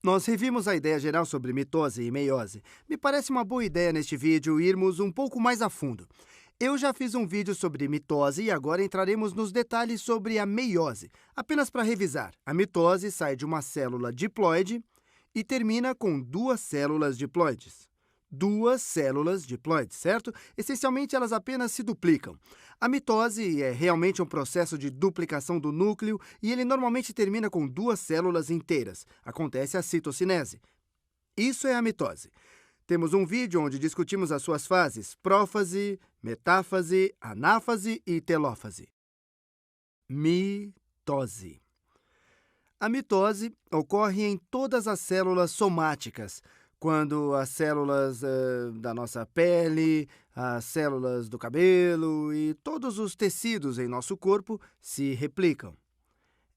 Nós revimos a ideia geral sobre mitose e meiose. Me parece uma boa ideia neste vídeo irmos um pouco mais a fundo. Eu já fiz um vídeo sobre mitose e agora entraremos nos detalhes sobre a meiose. Apenas para revisar, a mitose sai de uma célula diploide e termina com duas células diploides. Duas células diploides, certo? Essencialmente, elas apenas se duplicam. A mitose é realmente um processo de duplicação do núcleo e ele normalmente termina com duas células inteiras. Acontece a citocinese. Isso é a mitose. Temos um vídeo onde discutimos as suas fases: prófase, metáfase, anáfase e telófase. Mitose. A mitose ocorre em todas as células somáticas, quando as células da nossa pele, as células do cabelo e todos os tecidos em nosso corpo se replicam.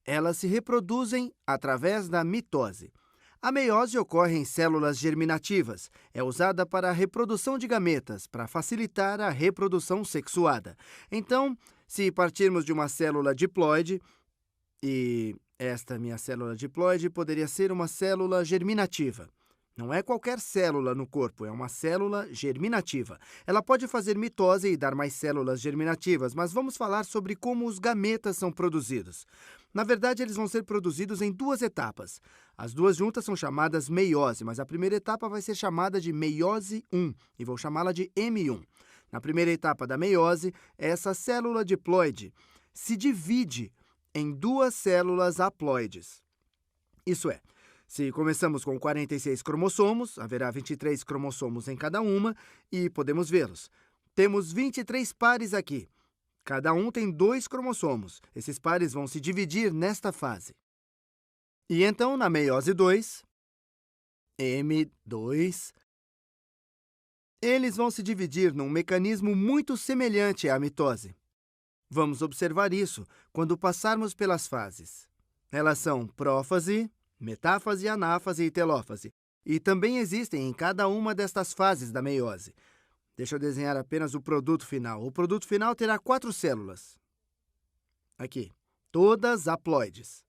Elas se reproduzem através da mitose. A meiose ocorre em células germinativas. É usada para a reprodução de gametas, para facilitar a reprodução sexuada. Então, se partirmos de uma célula diploide, e esta minha célula diploide poderia ser uma célula germinativa. Não é qualquer célula no corpo, é uma célula germinativa. Ela pode fazer mitose e dar mais células germinativas, mas vamos falar sobre como os gametas são produzidos. Na verdade, eles vão ser produzidos em duas etapas. As duas juntas são chamadas meiose, mas a primeira etapa vai ser chamada de meiose 1 e vou chamá-la de M1. Na primeira etapa da meiose, essa célula diploide se divide em duas células haploides. Isso é, se começamos com 46 cromossomos, haverá 23 cromossomos em cada uma e podemos vê-los. Temos 23 pares aqui. Cada um tem 2 cromossomos. Esses pares vão se dividir nesta fase. E então, na meiose 2, M2, eles vão se dividir num mecanismo muito semelhante à mitose. Vamos observar isso quando passarmos pelas fases. Elas são prófase, metáfase, anáfase e telófase. E também existem em cada uma destas fases da meiose. Deixa eu desenhar apenas o produto final. O produto final terá 4 células. Aqui, todas haploides.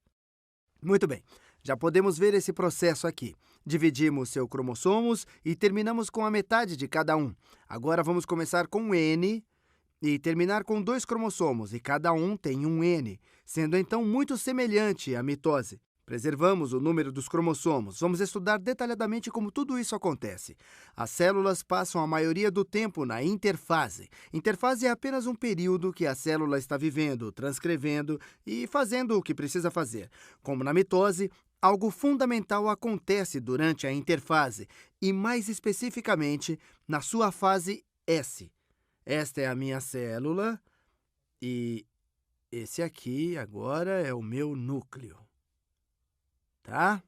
Muito bem, já podemos ver esse processo aqui. Dividimos seus cromossomos e terminamos com a metade de cada um. Agora vamos começar com N e terminar com 2 cromossomos, e cada um tem um N, sendo então muito semelhante à mitose. Preservamos o número dos cromossomos. Vamos estudar detalhadamente como tudo isso acontece. As células passam a maioria do tempo na interfase. Interfase é apenas um período que a célula está vivendo, transcrevendo e fazendo o que precisa fazer. Como na mitose, algo fundamental acontece durante a interfase, e mais especificamente na sua fase S. Esta é a minha célula e esse aqui agora é o meu núcleo. Tá?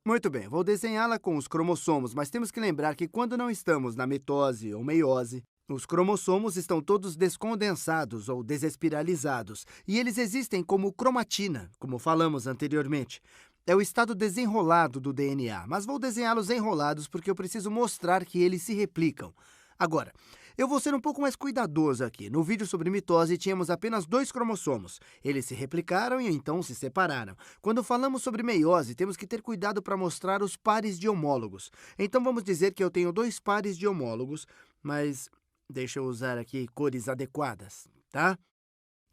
Muito bem, vou desenhá-la com os cromossomos, mas temos que lembrar que quando não estamos na mitose ou meiose, os cromossomos estão todos descondensados ou desespiralizados, e eles existem como cromatina, como falamos anteriormente. É o estado desenrolado do DNA, mas vou desenhá-los enrolados porque eu preciso mostrar que eles se replicam. Agora, eu vou ser um pouco mais cuidadoso aqui. No vídeo sobre mitose, tínhamos apenas 2 cromossomos. Eles se replicaram e então se separaram. Quando falamos sobre meiose, temos que ter cuidado para mostrar os pares de homólogos. Então vamos dizer que eu tenho 2 pares de homólogos, mas deixa eu usar aqui cores adequadas, tá?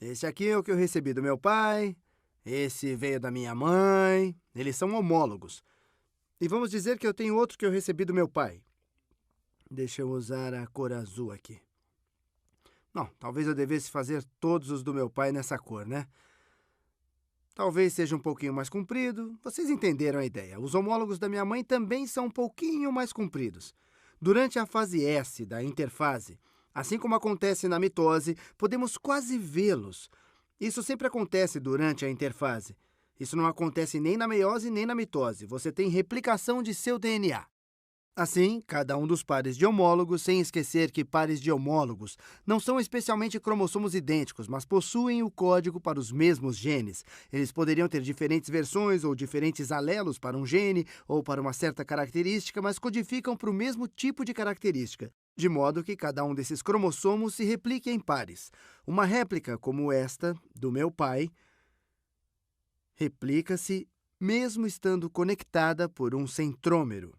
Esse aqui é o que eu recebi do meu pai, esse veio da minha mãe, eles são homólogos. E vamos dizer que eu tenho outro que eu recebi do meu pai. Deixa eu usar a cor azul aqui. Não, talvez eu devesse fazer todos os do meu pai nessa cor, né? Talvez seja um pouquinho mais comprido. Vocês entenderam a ideia. Os homólogos da minha mãe também são um pouquinho mais compridos. Durante a fase S da interfase, assim como acontece na mitose, podemos quase vê-los. Isso sempre acontece durante a interfase. Isso não acontece nem na meiose nem na mitose. Você tem replicação de seu DNA. Assim, cada um dos pares de homólogos, sem esquecer que pares de homólogos não são especialmente cromossomos idênticos, mas possuem o código para os mesmos genes. Eles poderiam ter diferentes versões ou diferentes alelos para um gene ou para uma certa característica, mas codificam para o mesmo tipo de característica, de modo que cada um desses cromossomos se replique em pares. Uma réplica como esta, do meu pai, replica-se mesmo estando conectada por um centrômero.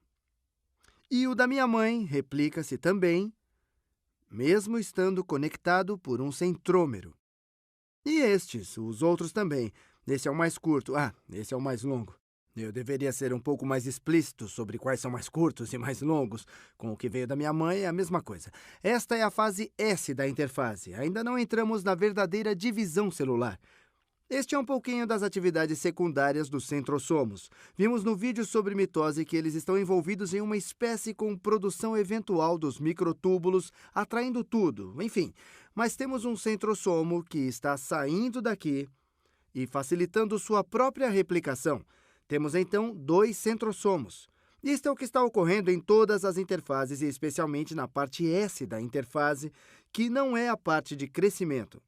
E o da minha mãe replica-se também, mesmo estando conectado por um centrômero. E estes, os outros também. Esse é o mais curto. Esse é o mais longo. Eu deveria ser um pouco mais explícito sobre quais são mais curtos e mais longos. Com o que veio da minha mãe é a mesma coisa. Esta é a fase S da interfase. Ainda não entramos na verdadeira divisão celular. Este é um pouquinho das atividades secundárias dos centrossomos. Vimos no vídeo sobre mitose que eles estão envolvidos em uma espécie com produção eventual dos microtúbulos, atraindo tudo, enfim. Mas temos um centrossomo que está saindo daqui e facilitando sua própria replicação. Temos então 2 centrossomos. Isto é o que está ocorrendo em todas as interfases e especialmente na parte S da interfase, que não é a parte de crescimento.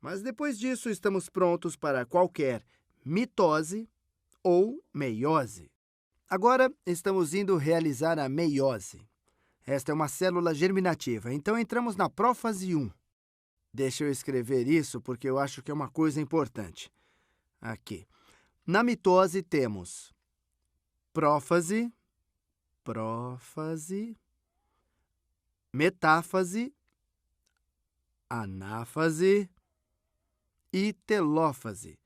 Mas depois disso, estamos prontos para qualquer mitose ou meiose. Agora, estamos indo realizar a meiose. Esta é uma célula germinativa, então entramos na prófase 1. Deixa eu escrever isso porque eu acho que é uma coisa importante. Aqui. Na mitose temos prófase, metáfase, anáfase e telófase.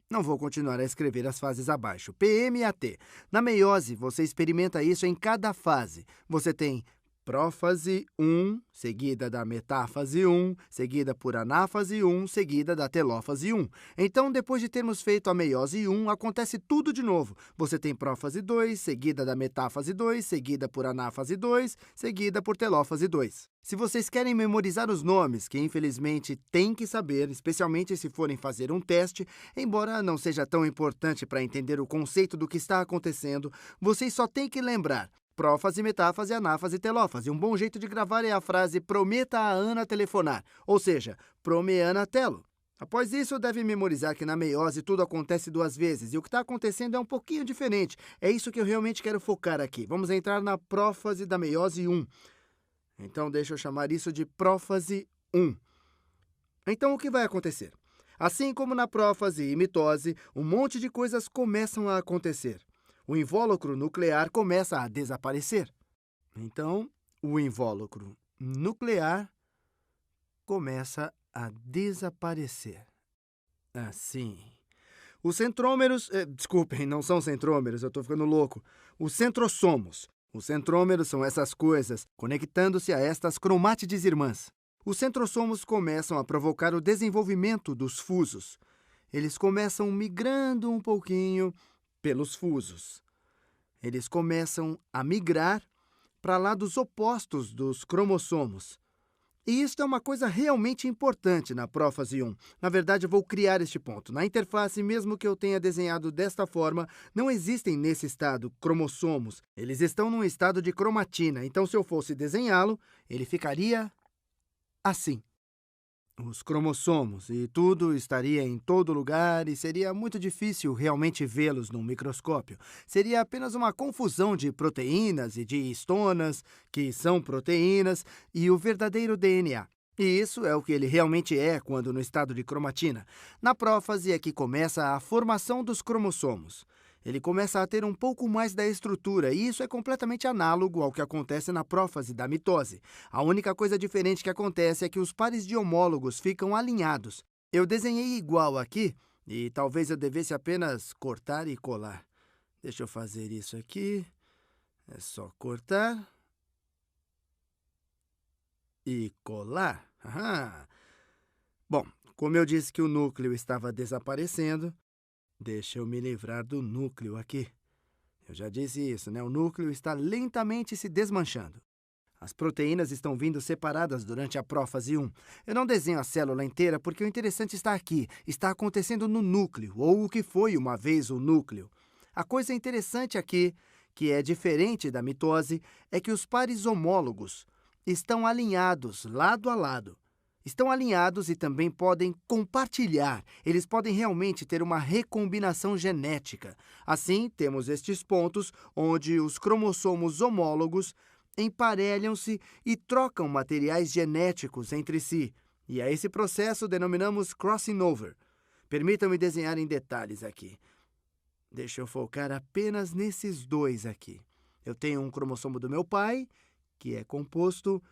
Não vou continuar a escrever as fases abaixo. PM e AT. Na meiose, você experimenta isso em cada fase. Você tem prófase 1, seguida da metáfase 1, seguida por anáfase 1, seguida da telófase 1. Então, depois de termos feito a meiose 1, acontece tudo de novo. Você tem prófase 2, seguida da metáfase 2, seguida por anáfase 2, seguida por telófase 2. Se vocês querem memorizar os nomes, que infelizmente têm que saber, especialmente se forem fazer um teste, embora não seja tão importante para entender o conceito do que está acontecendo, vocês só têm que lembrar prófase, metáfase, anáfase e telófase. Um bom jeito de gravar é a frase prometa a Ana telefonar, ou seja, promeana telo. Após isso, deve memorizar que na meiose tudo acontece 2 vezes, e o que está acontecendo é um pouquinho diferente. É isso que eu realmente quero focar aqui. Vamos entrar na prófase da meiose 1. Então, deixa eu chamar isso de prófase 1. Então, o que vai acontecer? Assim como na prófase e mitose, um monte de coisas começam a acontecer. O invólucro nuclear começa a desaparecer. Então, o invólucro nuclear começa a desaparecer. Assim. Os centrômeros... desculpem, não são centrômeros, eu estou ficando louco. Os centrossomos. Os centrômeros são essas coisas, conectando-se a estas cromátides irmãs. Os centrossomos começam a provocar o desenvolvimento dos fusos. Eles começam migrando um pouquinho pelos fusos. Eles começam a migrar para lados opostos dos cromossomos. E isto é uma coisa realmente importante na prófase 1. Na verdade, eu vou criar este ponto. Na interface, mesmo que eu tenha desenhado desta forma, não existem nesse estado cromossomos. Eles estão num estado de cromatina. Então, se eu fosse desenhá-lo, ele ficaria assim. Os cromossomos, e tudo estaria em todo lugar e seria muito difícil realmente vê-los num microscópio. Seria apenas uma confusão de proteínas e de histonas, que são proteínas, e o verdadeiro DNA. E isso é o que ele realmente é quando no estado de cromatina. Na prófase é que começa a formação dos cromossomos. Ele começa a ter um pouco mais da estrutura, e isso é completamente análogo ao que acontece na prófase da mitose. A única coisa diferente que acontece é que os pares de homólogos ficam alinhados. Eu desenhei igual aqui, e talvez eu devesse apenas cortar e colar. Deixa eu fazer isso aqui. É só cortar e colar. Bom, como eu disse que o núcleo estava desaparecendo, deixa eu me livrar do núcleo aqui. Eu já disse isso, né? O núcleo está lentamente se desmanchando. As proteínas estão vindo separadas durante a prófase 1. Eu não desenho a célula inteira porque o interessante está aqui. Está acontecendo no núcleo, ou o que foi uma vez o núcleo. A coisa interessante aqui, que é diferente da mitose, é que os pares homólogos estão alinhados lado a lado. Estão alinhados e também podem compartilhar. Eles podem realmente ter uma recombinação genética. Assim, temos estes pontos onde os cromossomos homólogos emparelham-se e trocam materiais genéticos entre si. E a esse processo denominamos crossing over. Permitam-me desenhar em detalhes aqui. Deixa eu focar apenas nesses dois aqui. Eu tenho um cromossomo do meu pai, que é composto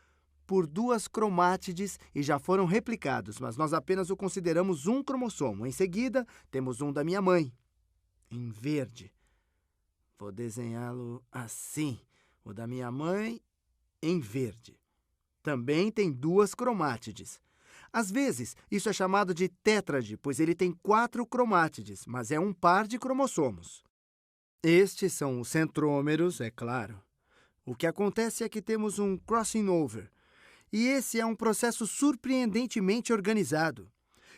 por duas cromátides e já foram replicados, mas nós apenas o consideramos um cromossomo. Em seguida, temos um da minha mãe, em verde. Vou desenhá-lo assim. O da minha mãe, em verde. Também tem duas cromátides. Às vezes, isso é chamado de tétrade, pois ele tem 4 cromátides, mas é um par de cromossomos. Estes são os centrômeros, é claro. O que acontece é que temos um crossing over, e esse é um processo surpreendentemente organizado.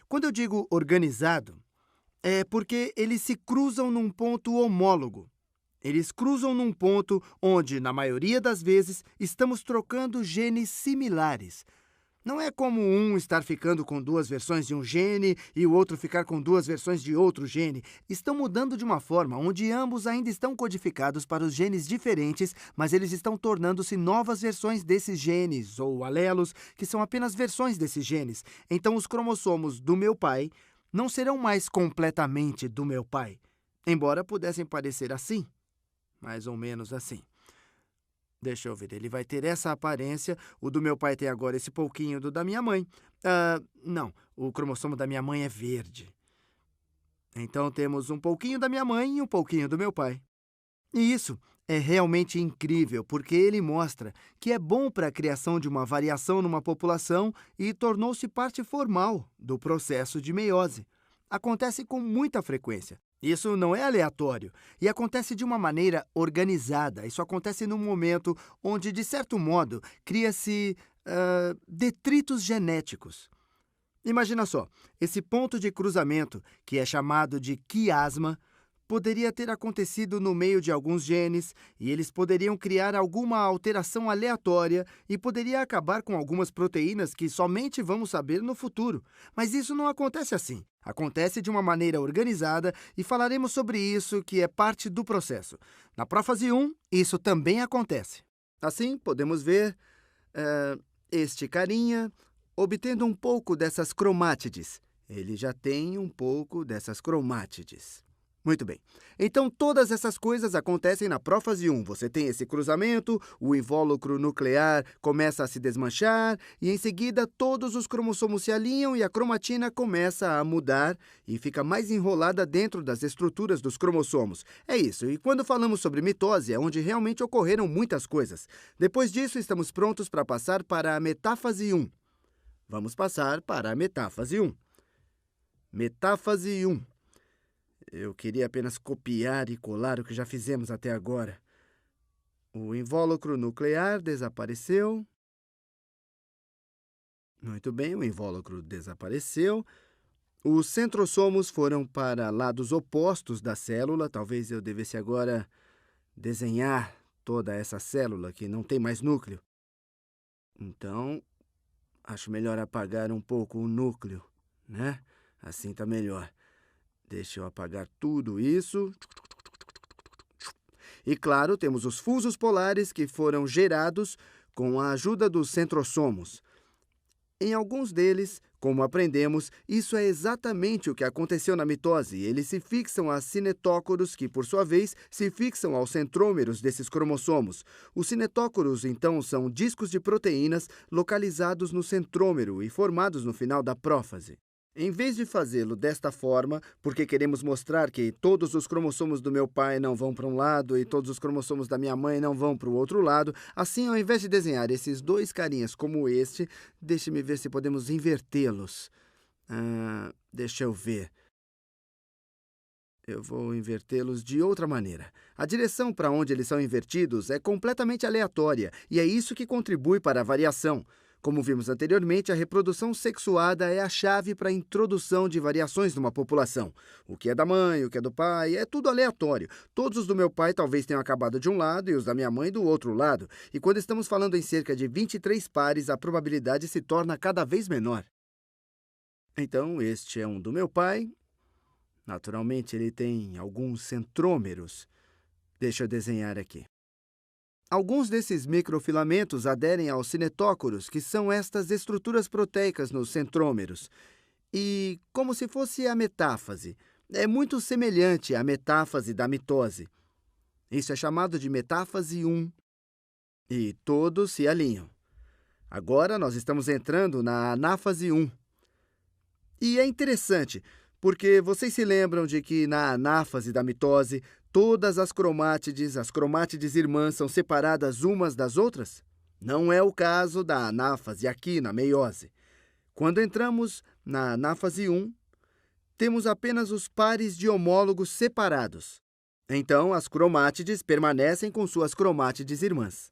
Quando eu digo organizado, é porque eles se cruzam num ponto homólogo. Eles cruzam num ponto onde, na maioria das vezes, estamos trocando genes similares. Não é como um estar ficando com 2 versões de um gene e o outro ficar com 2 versões de outro gene. Estão mudando de uma forma onde ambos ainda estão codificados para os genes diferentes, mas eles estão tornando-se novas versões desses genes, ou alelos, que são apenas versões desses genes. Então, os cromossomos do meu pai não serão mais completamente do meu pai, embora pudessem parecer assim, mais ou menos assim. Deixa eu ver, ele vai ter essa aparência. O do meu pai tem agora esse pouquinho do da minha mãe. Não, o cromossomo da minha mãe é verde. Então temos um pouquinho da minha mãe e um pouquinho do meu pai. E isso é realmente incrível, porque ele mostra que é bom para a criação de uma variação numa população e tornou-se parte formal do processo de meiose. Acontece com muita frequência. Isso não é aleatório e acontece de uma maneira organizada. Isso acontece num momento onde, de certo modo, cria-se detritos genéticos. Imagina só, esse ponto de cruzamento, que é chamado de quiasma, poderia ter acontecido no meio de alguns genes e eles poderiam criar alguma alteração aleatória e poderia acabar com algumas proteínas que somente vamos saber no futuro. Mas isso não acontece assim. Acontece de uma maneira organizada e falaremos sobre isso, que é parte do processo. Na prófase 1, isso também acontece. Assim, podemos ver este carinha obtendo um pouco dessas cromátides. Ele já tem um pouco dessas cromátides. Muito bem. Então, todas essas coisas acontecem na prófase 1. Você tem esse cruzamento, o invólucro nuclear começa a se desmanchar e, em seguida, todos os cromossomos se alinham e a cromatina começa a mudar e fica mais enrolada dentro das estruturas dos cromossomos. É isso. E quando falamos sobre mitose, é onde realmente ocorreram muitas coisas. Depois disso, estamos prontos para passar para a metáfase 1. Vamos passar para a metáfase 1. Metáfase 1. Eu queria apenas copiar e colar o que já fizemos até agora. O invólucro nuclear desapareceu. Muito bem, o invólucro desapareceu. Os centrossomos foram para lados opostos da célula. Talvez eu devesse agora desenhar toda essa célula que não tem mais núcleo. Então, acho melhor apagar um pouco o núcleo, né? Assim está melhor. Deixa eu apagar tudo isso. E, claro, temos os fusos polares que foram gerados com a ajuda dos centrossomos. Em alguns deles, como aprendemos, isso é exatamente o que aconteceu na mitose. Eles se fixam a cinetócoros, que, por sua vez, se fixam aos centrômeros desses cromossomos. Os cinetócoros, então, são discos de proteínas localizados no centrômero e formados no final da prófase. Em vez de fazê-lo desta forma, porque queremos mostrar que todos os cromossomos do meu pai não vão para um lado e todos os cromossomos da minha mãe não vão para o outro lado, assim, ao invés de desenhar esses dois carinhas como este, deixe-me ver se podemos invertê-los. Deixa eu ver. Eu vou invertê-los de outra maneira. A direção para onde eles são invertidos é completamente aleatória e é isso que contribui para a variação. Como vimos anteriormente, a reprodução sexuada é a chave para a introdução de variações numa população. O que é da mãe, o que é do pai, é tudo aleatório. Todos os do meu pai talvez tenham acabado de um lado e os da minha mãe do outro lado. E quando estamos falando em cerca de 23 pares, a probabilidade se torna cada vez menor. Então, este é um do meu pai. Naturalmente, ele tem alguns centrômeros. Deixa eu desenhar aqui. Alguns desses microfilamentos aderem aos cinetócoros, que são estas estruturas proteicas nos centrômeros. E, como se fosse a metáfase, É muito semelhante à metáfase da mitose. Isso é chamado de metáfase 1, e todos se alinham. Agora nós estamos entrando na anáfase 1. E é interessante, porque vocês se lembram de que na anáfase da mitose, todas as cromátides irmãs são separadas umas das outras? Não é o caso da anáfase aqui na meiose. Quando entramos na anáfase 1, temos apenas os pares de homólogos separados. Então, as cromátides permanecem com suas cromátides irmãs.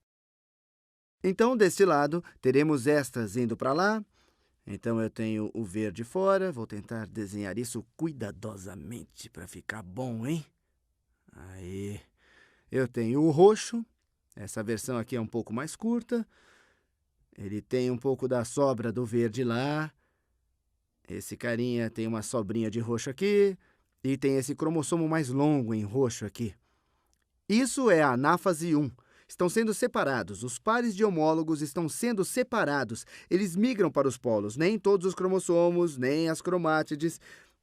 Então, deste lado, teremos estas indo para lá. Então, eu tenho o verde fora. Vou tentar desenhar isso cuidadosamente para ficar bom, hein? Aí. Eu tenho o roxo. Essa versão aqui é um pouco mais curta. Ele tem um pouco da sobra do verde lá. Esse carinha tem uma sobrinha de roxo aqui. E tem esse cromossomo mais longo em roxo aqui. Isso é a anáfase 1. Estão sendo separados. Os pares de homólogos estão sendo separados. Eles migram para os polos. Nem todos os cromossomos, nem as cromátides.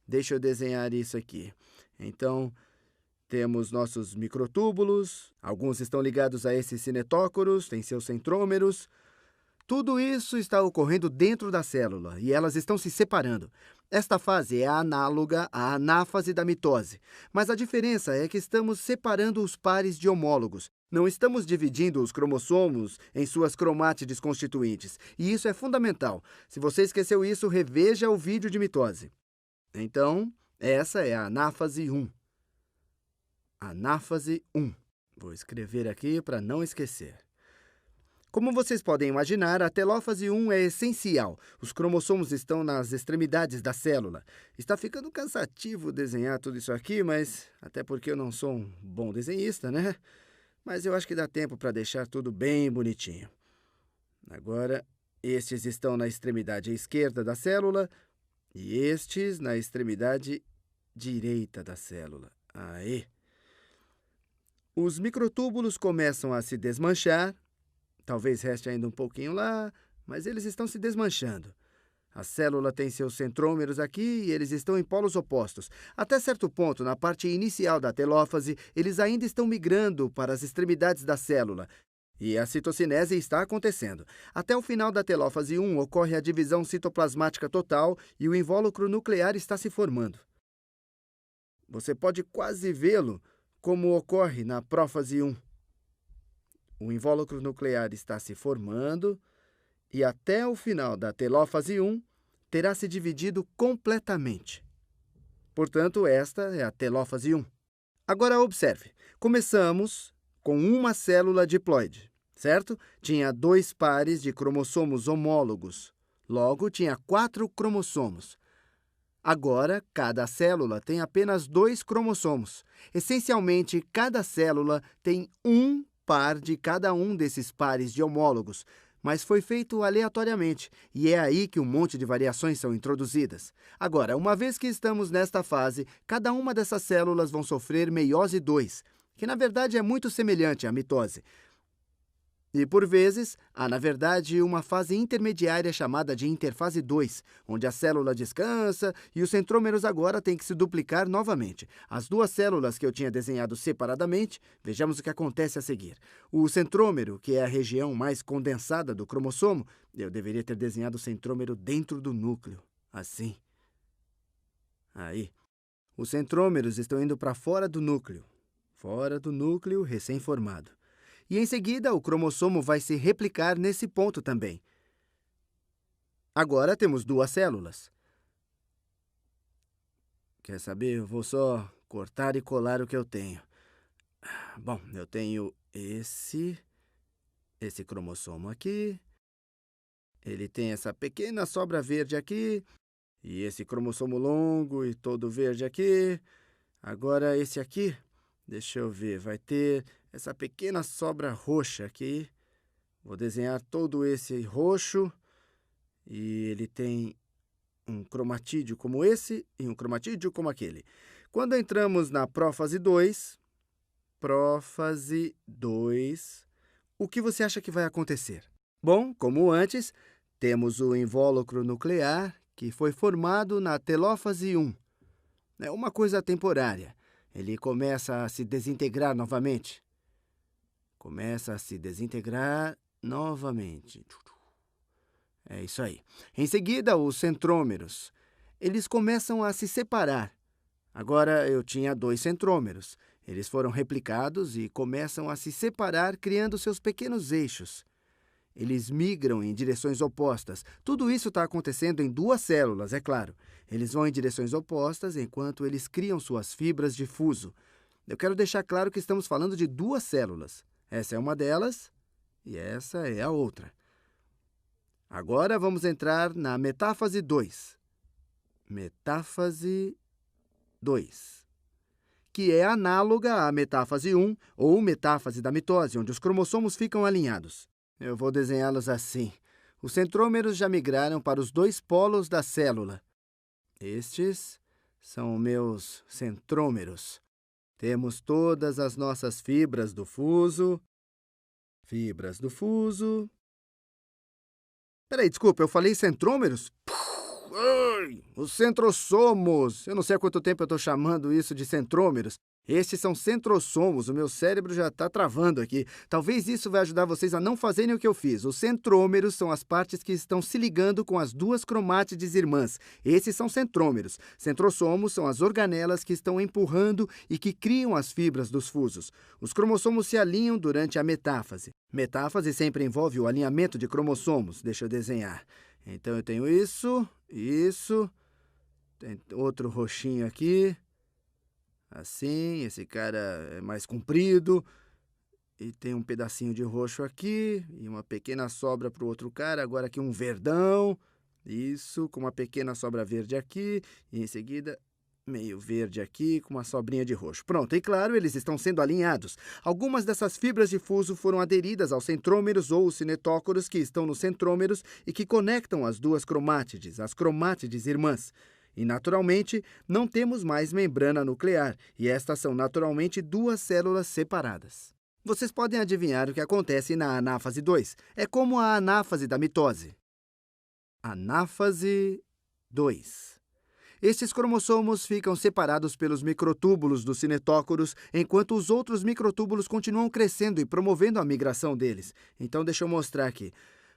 Deixa eu desenhar isso aqui. Então, temos nossos microtúbulos. Alguns estão ligados a esses cinetócoros, têm seus centrômeros. Tudo isso está ocorrendo dentro da célula e elas estão se separando. Esta fase é análoga à anáfase da mitose, mas a diferença é que estamos separando os pares de homólogos. Não estamos dividindo os cromossomos em suas cromátides constituintes, e isso é fundamental. Se você esqueceu isso, reveja o vídeo de mitose. Então, essa é a anáfase 1. Anáfase 1. Vou escrever aqui para não esquecer. Como vocês podem imaginar, a telófase 1 é essencial. Os cromossomos estão nas extremidades da célula. Está ficando cansativo desenhar tudo isso aqui, mas até porque eu não sou um bom desenhista, né? Mas eu acho que dá tempo para deixar tudo bem bonitinho. Agora, estes estão na extremidade esquerda da célula e estes na extremidade direita da célula. Aí. Os microtúbulos começam a se desmanchar. Talvez reste ainda um pouquinho lá, mas eles estão se desmanchando. A célula tem seus centrômeros aqui e eles estão em polos opostos. Até certo ponto, na parte inicial da telófase, eles ainda estão migrando para as extremidades da célula. E a citocinese está acontecendo. Até o final da telófase 1 ocorre a divisão citoplasmática total e o invólucro nuclear está se formando. Você pode quase vê-lo como ocorre na prófase 1. O invólucro nuclear está se formando e até o final da telófase 1 terá se dividido completamente. Portanto, esta é a telófase 1. Agora observe, começamos com uma célula diploide, certo? Tinha 2 pares de cromossomos homólogos, logo tinha 4 cromossomos. Agora, cada célula tem apenas 2 cromossomos. Essencialmente, cada célula tem um par de cada um desses pares de homólogos, mas foi feito aleatoriamente, e é aí que um monte de variações são introduzidas. Agora, uma vez que estamos nesta fase, cada uma dessas células vão sofrer meiose 2, que na verdade é muito semelhante à mitose. E, por vezes, há, na verdade, uma fase intermediária chamada de interfase 2, onde a célula descansa e os centrômeros agora têm que se duplicar novamente. As 2 células que eu tinha desenhado separadamente, vejamos o que acontece a seguir. O centrômero, que é a região mais condensada do cromossomo, eu deveria ter desenhado o centrômero dentro do núcleo, assim. Aí. Os centrômeros estão indo para fora do núcleo recém-formado. E, em seguida, o cromossomo vai se replicar nesse ponto também. Agora temos 2 células. Quer saber? Eu vou só cortar e colar o que eu tenho. Bom, eu tenho esse cromossomo aqui. Ele tem essa pequena sobra verde aqui. E esse cromossomo longo e todo verde aqui. Agora esse aqui, deixa eu ver, vai ter essa pequena sobra roxa aqui. Vou desenhar todo esse roxo. E ele tem um cromatídeo como esse e um cromatídeo como aquele. Quando entramos na prófase 2, o que você acha que vai acontecer? Bom, como antes, temos o invólucro nuclear que foi formado na telófase 1. É uma coisa temporária. Ele começa a se desintegrar novamente. Começa a se desintegrar novamente. É isso aí. Em seguida, os centrômeros. Eles começam a se separar. Agora eu tinha 2 centrômeros. Eles foram replicados e começam a se separar, criando seus pequenos eixos. Eles migram em direções opostas. Tudo isso está acontecendo em 2 células, é claro. Eles vão em direções opostas enquanto eles criam suas fibras de fuso. Eu quero deixar claro que estamos falando de 2 células. Essa é uma delas e essa é a outra. Agora vamos entrar na metáfase 2. Metáfase 2, que é análoga à metáfase 1 ou metáfase da mitose, onde os cromossomos ficam alinhados. Eu vou desenhá-los assim. Os centrômeros já migraram para os 2 polos da célula. Estes são meus centrômeros. Temos todas as nossas fibras do fuso. Fibras do fuso. Peraí, desculpa, eu falei centrômeros? Ai, os centrossomos! Eu não sei há quanto tempo eu estou chamando isso de centrômeros. Estes são centrossomos, o meu cérebro já está travando aqui. Talvez isso vai ajudar vocês a não fazerem o que eu fiz. Os centrômeros são as partes que estão se ligando com as 2 cromátides irmãs. Esses são centrômeros. Centrossomos são as organelas que estão empurrando e que criam as fibras dos fusos. Os cromossomos se alinham durante a metáfase. Metáfase sempre envolve o alinhamento de cromossomos. Deixa eu desenhar. Então eu tenho isso, tem outro roxinho aqui. Assim, esse cara é mais comprido. E tem um pedacinho de roxo aqui. E uma pequena sobra para o outro cara. Agora aqui um verdão. Isso, com uma pequena sobra verde aqui. E em seguida, meio verde aqui, com uma sobrinha de roxo. Pronto, e claro, eles estão sendo alinhados. Algumas dessas fibras de fuso foram aderidas aos centrômeros ou cinetócoros que estão nos centrômeros e que conectam as 2 cromátides, as cromátides irmãs. E, naturalmente, não temos mais membrana nuclear, e estas são naturalmente 2 células separadas. Vocês podem adivinhar o que acontece na anáfase 2. É como a anáfase da mitose. Anáfase 2. Estes cromossomos ficam separados pelos microtúbulos dos cinetócoros, enquanto os outros microtúbulos continuam crescendo e promovendo a migração deles. Então, deixa eu mostrar aqui.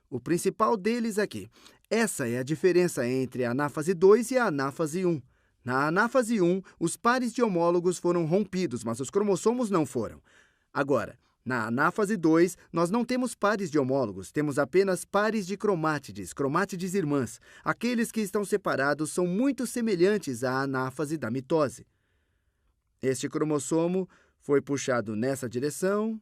O principal deles aqui. Essa é a diferença entre a anáfase 2 e a anáfase 1. Na anáfase 1, os pares de homólogos foram rompidos, mas os cromossomos não foram. Agora, na anáfase 2, nós não temos pares de homólogos, temos apenas pares de cromátides, cromátides irmãs. Aqueles que estão separados são muito semelhantes à anáfase da mitose. Este cromossomo foi puxado nessa direção,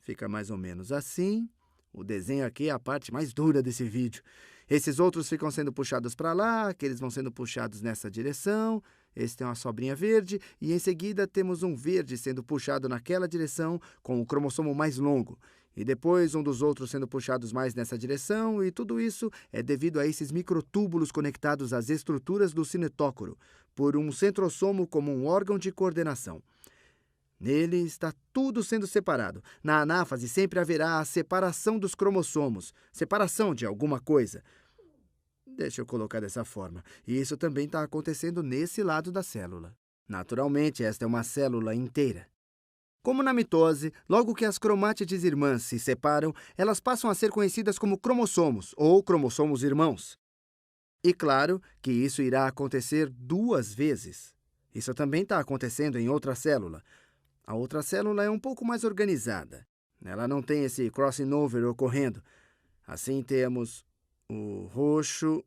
fica mais ou menos assim. O desenho aqui é a parte mais dura desse vídeo. Esses outros ficam sendo puxados para lá, aqueles vão sendo puxados nessa direção. Esse tem uma sobrinha verde e, em seguida, temos um verde sendo puxado naquela direção com o cromossomo mais longo. E depois, um dos outros sendo puxados mais nessa direção, e tudo isso é devido a esses microtúbulos conectados às estruturas do cinetócoro, por um centrossomo como um órgão de coordenação. Nele está tudo sendo separado. Na anáfase sempre haverá a separação dos cromossomos, separação de alguma coisa. Deixa eu colocar dessa forma. E isso também está acontecendo nesse lado da célula. Naturalmente, esta é uma célula inteira. Como na mitose, logo que as cromátides irmãs se separam, elas passam a ser conhecidas como cromossomos ou cromossomos irmãos. E claro que isso irá acontecer 2 vezes. Isso também está acontecendo em outra célula. A outra célula é um pouco mais organizada. Ela não tem esse crossing over ocorrendo. Assim temos o roxo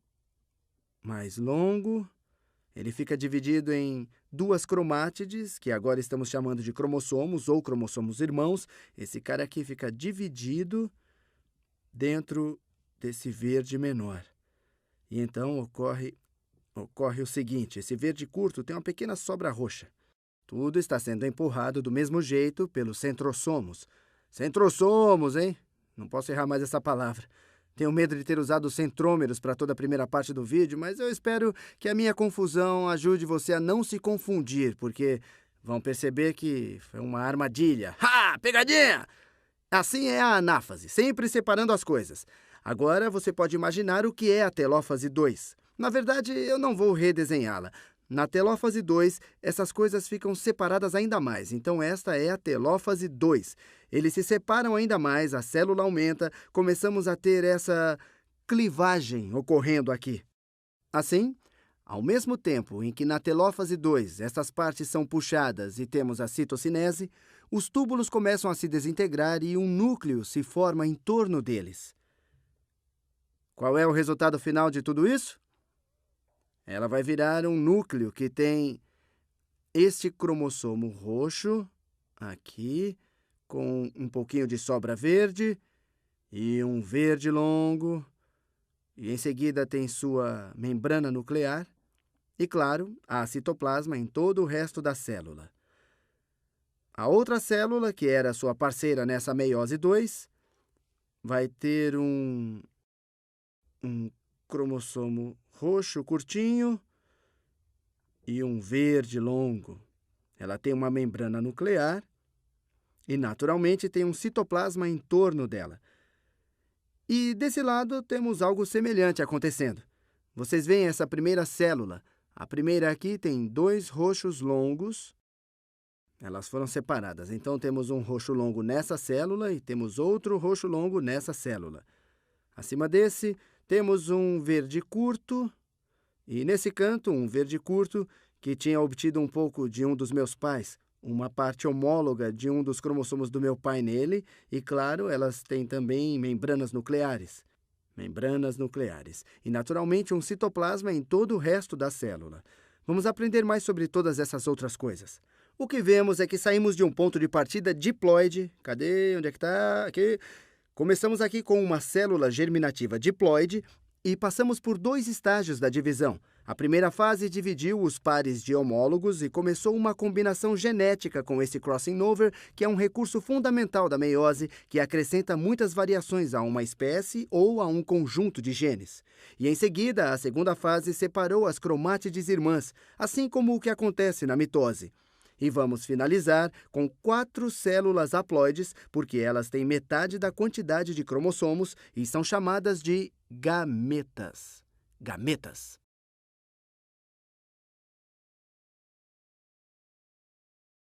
mais longo. Ele fica dividido em 2 cromátides, que agora estamos chamando de cromossomos ou cromossomos irmãos. Esse cara aqui fica dividido dentro desse verde menor. E então ocorre o seguinte: esse verde curto tem uma pequena sobra roxa. Tudo está sendo empurrado do mesmo jeito pelos centrossomos. Centrossomos, hein? Não posso errar mais essa palavra. Tenho medo de ter usado os centrômeros para toda a primeira parte do vídeo, mas eu espero que a minha confusão ajude você a não se confundir, porque vão perceber que foi uma armadilha. Ha! Pegadinha! Assim é a anáfase, sempre separando as coisas. Agora você pode imaginar o que é a telófase 2. Na verdade, eu não vou redesenhá-la. Na telófase 2, essas coisas ficam separadas ainda mais. Então, esta é a telófase 2. Eles se separam ainda mais, a célula aumenta, começamos a ter essa clivagem ocorrendo aqui. Assim, ao mesmo tempo em que na telófase 2 essas partes são puxadas e temos a citocinese, os túbulos começam a se desintegrar e um núcleo se forma em torno deles. Qual é o resultado final de tudo isso? Ela vai virar um núcleo que tem este cromossomo roxo, aqui, com um pouquinho de sobra verde e um verde longo, e em seguida tem sua membrana nuclear e, claro, há citoplasma em todo o resto da célula. A outra célula, que era sua parceira nessa meiose 2, vai ter um cromossomo roxo curtinho e um verde longo. Ela tem uma membrana nuclear e, naturalmente, tem um citoplasma em torno dela. E desse lado temos algo semelhante acontecendo. Vocês veem essa primeira célula. A primeira aqui tem 2 roxos longos. Elas foram separadas. Então, temos um roxo longo nessa célula e temos outro roxo longo nessa célula. Acima desse, temos um verde curto e, nesse canto, um verde curto que tinha obtido um pouco de um dos meus pais, uma parte homóloga de um dos cromossomos do meu pai nele e, claro, elas têm também membranas nucleares. Membranas nucleares. E, naturalmente, um citoplasma em todo o resto da célula. Vamos aprender mais sobre todas essas outras coisas. O que vemos é que saímos de um ponto de partida diploide. Cadê? Onde é que está? Aqui. Começamos aqui com uma célula germinativa diploide e passamos por 2 estágios da divisão. A primeira fase dividiu os pares de homólogos e começou uma combinação genética com esse crossing over, que é um recurso fundamental da meiose, que acrescenta muitas variações a uma espécie ou a um conjunto de genes. E em seguida, a segunda fase separou as cromátides irmãs, assim como o que acontece na mitose. E vamos finalizar com 4 células haploides, porque elas têm metade da quantidade de cromossomos e são chamadas de gametas. Gametas.